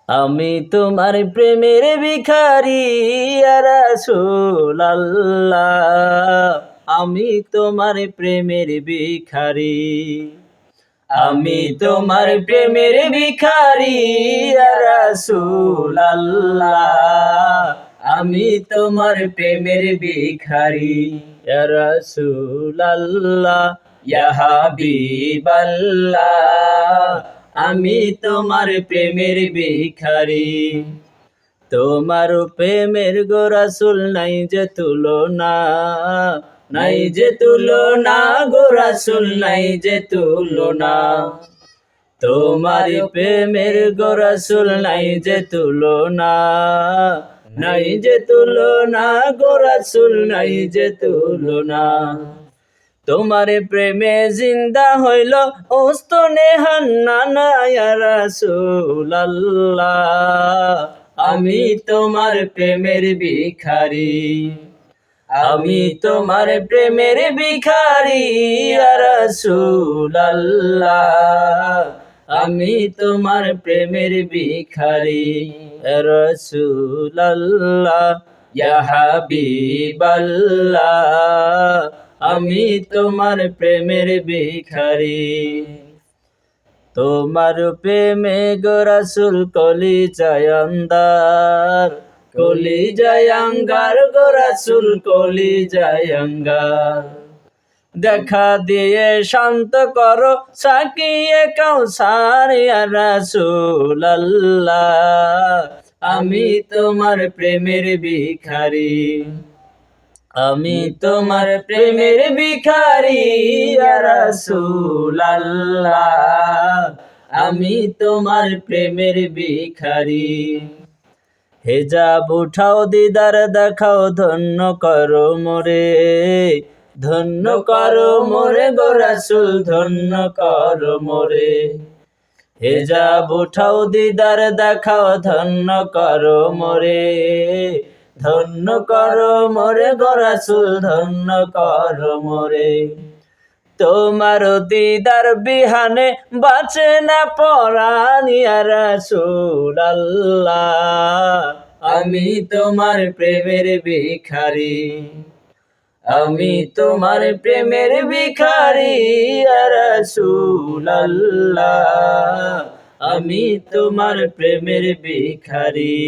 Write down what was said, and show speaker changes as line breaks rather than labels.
আমি তোমার প্রেমের ভিখারি ইয়া রাসূলুল্লাহ, আমি তোমার প্রেমের ভিখারি, আমি তোমার প্রেমের ভিখারি ইয়া রাসূলুল্লাহ, আমি তোমার প্রেমের ভিখারি ইয়া রাসূলুল্লাহ, ইয়া হাবিবাল্লাহ, আমি তোমার প্রেমের ভিখারি। তোমার প্রেমের গো রাসূল নাই যে তুলনা, নাই যে তুলনা গো রাসূল নাই যে তুলনা। তোমার প্রেমের গো রাসূল নাই যে তুলনা, নাই যে তুলনা গো রাসূল নাই যে তুলনা। তোমার প্রেমে জিন্দা হইল ওস্তনে হান্নানা ইয়া রাসূলুল্লাহ, আমি তোমার প্রেমের ভিখারি, আমি তোমার প্রেমের ভিখারি ইয়া রাসূলুল্লাহ, আমি তোমার প্রেমের ভিখারি ইয়া রাসূলুল্লাহ, ইয়া হাবিবাল্লাহ, আমি তোমার প্রেমের ভিখারি। তোমার প্রেমে গো রাসূল কলিজায় আন্ধার, কলিজায় আঙ্গার গো রাসূল কলিজায় আঙ্গার। দেখা দিয়ে শান্ত করো সাকিয়ে কাউসার ইয়া রাসূলুল্লাহ, আমি তোমার প্রেমের ভিখারি, আমি তোমার প্রেমের ভিখারি ইয়া রাসূলুল্লাহ, আমি তোমার প্রেমের ভিখারি। হিজাব উঠাও দিদার দেখাও ধন্য করো মোরে, ধন্য করো মোরে গো রাসূল ধন্য করো মোরে। হিজাব উঠাও দিদার দেখাও ধন্য করো মোরে, ধন্য করো মোরে গো রাসূল ধন্য করো মোরে। তোমার দিদার বিহানে বাঁচে না পরাণ ইয়া রাসূলুল্লাহ, আমি তোমার প্রেমের ভিখারি, আমি তোমার প্রেমের ভিখারি ইয়া রাসূলুল্লাহ, আমি তোমার প্রেমের ভিখারি।